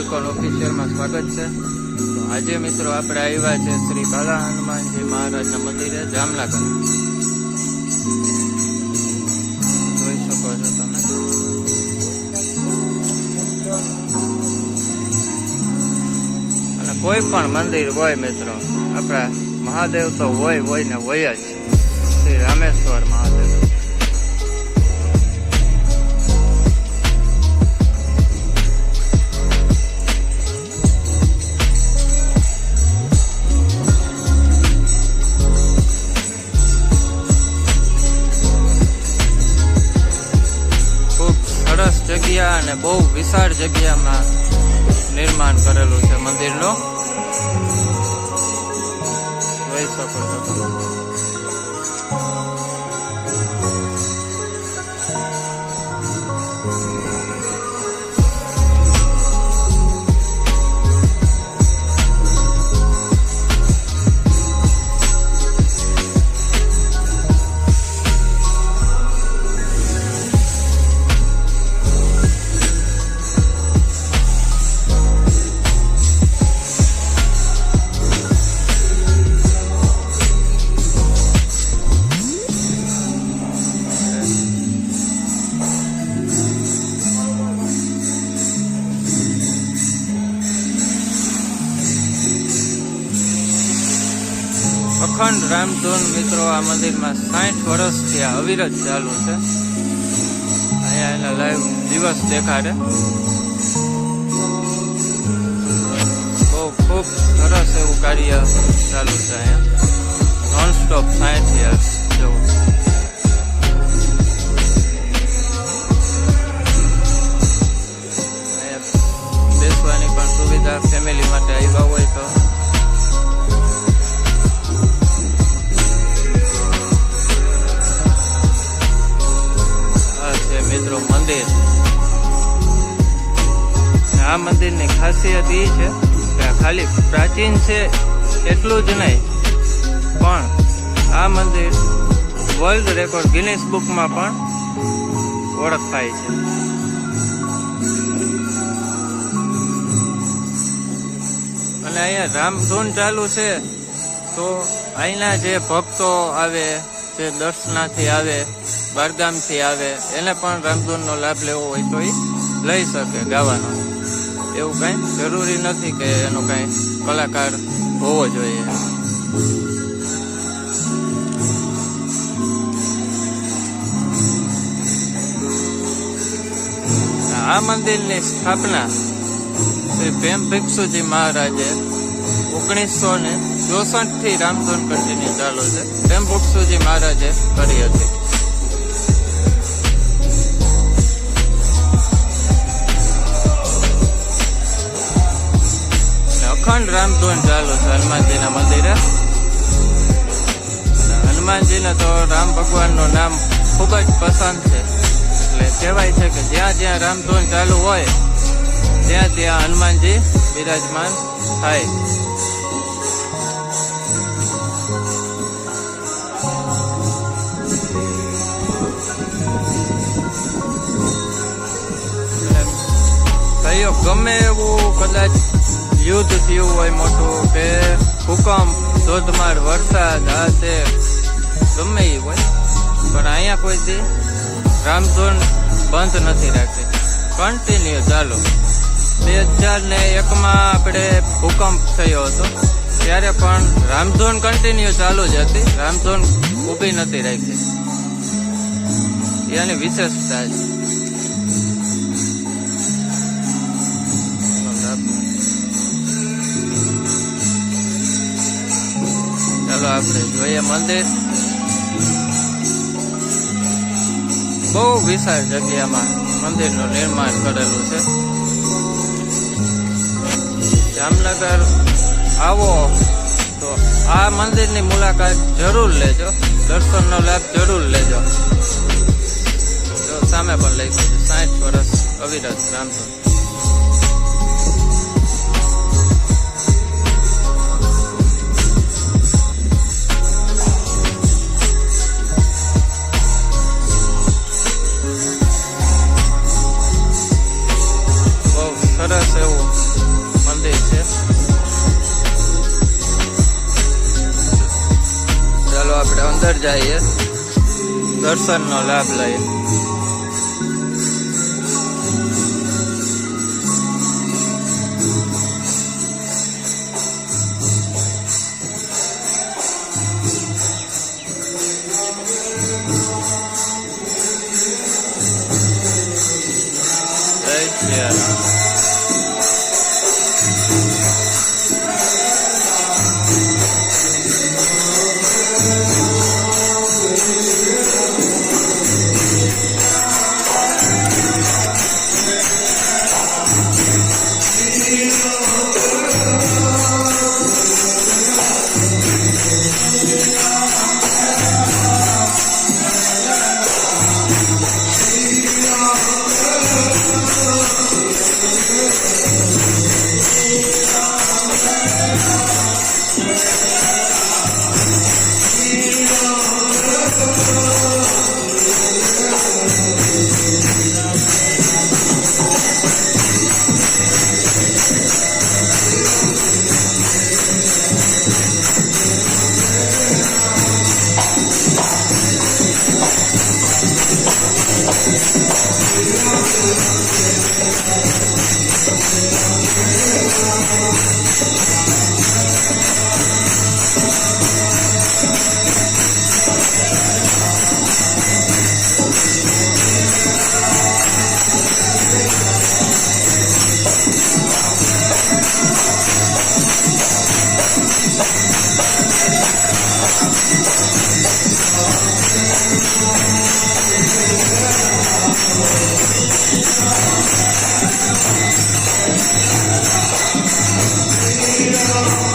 Falcon ઓફિશિયલમાં સ્વાગત છે। તો આજે મિત્રો આપણે આવ્યા છે શ્રી બાલા હનુમાનજી મહારાજના મંદિરે જામનગર। જોઈ શકો છો તમે। અને કોઈ પણ મંદિર હોય મિત્રો, આપણા મહાદેવ તો હોય ને હોય જ। શ્રી રામેશ્વર મહાદેવ જગ્યા અને બહુ વિશાળ જગ્યામાં નિર્માણ કરેલું છે મંદિરનું, જોઈ શકો છો। અખંડ રામધૂન મિત્રો આ મંદિરમાં 60 વર્ષથી આ અવિરત ચાલુ છે। અહીંયા એના લાઈવ દિવસ દેખાડે। બહુ ખૂબ સરસ એવું કાર્ય ચાલુ છે અહીંયા, નોન સ્ટોપ 60 યર્સ જેવું। અહીંયા બેસવાની પણ સુવિધા ફેમિલી માટે આવ્યા હોય તો મિત્રો મંદિર। આ મંદિરની ખાસિયત એ છે કે ખાલી પ્રાચીન છે એટલું જ નહીં, પણ આ મંદિર વર્લ્ડ રેકોર્ડ ગિનિસ બુકમાં પણ ઓળખાય છે। અને અહીંયા રામધૂન ચાલુ છે તો અહીંના જે ભક્તો આવે, જે દર્શનાથી આવે, બહારગામથી આવે, એને પણ રામધૂનનો લાભ લેવો હોય તો એ લઈ શકે ગાવાનો। એવું કાંઈ જરૂરી નથી કે એનો કાંઈ કલાકાર હોવો જોઈએ। આ મંદિરની સ્થાપના શ્રી પ્રેમ ભિક્ષુજી મહારાજે 1964 રામધૂન કન્ટિન્યુ ચાલુ છે, પ્રેમ ભિક્ષુજી મહારાજે કરી હતી। અખંડ રામધૂન ચાલુ છે હનુમાનજીના મંદિરે। હનુમાનજીને તો રામ ભગવાનનું નામ ખૂબ જ પસંદ છે, એટલે કહેવાય છે કે જ્યાં જ્યાં રામધૂન ચાલુ હોય ત્યાં ત્યાં હનુમાનજી બિરાજમાન થાય। સહયોગ ગમે એવું કદાચ યુદ્ધ થયું હોય મોટું, કે ભૂકંપ, ધોધમાર વરસાદ, આ તે ગમે એ હોય, પણ અહીંયા કોઈ દી રામધૂન બંધ નથી રાખી, કન્ટિન્યુ ચાલુ। 2001માં આપણે ભૂકંપ થયો હતો ત્યારે પણ રામધૂન કન્ટિન્યુ ચાલુ જ હતી, રામધૂન ઊભી નથી રાખી, એની વિશેષતા છે। ચાલો આપણે જોઈએ મંદિર। બહુ વિશાળ જગ્યામાં મંદિરનું નિર્માણ કરેલું છે। જામનગર આવો તો આ મંદિરની મુલાકાત જરૂર લેજો, દર્શનનો લાભ જરૂર લેજો। તો સામે પણ લખ્યું છે 60 વર્ષ અવિરત રામધૂન। સરસ એવું અંદર જઈએ, દર્શનનો લાભ લઈએ. જય સિયારામ. Hare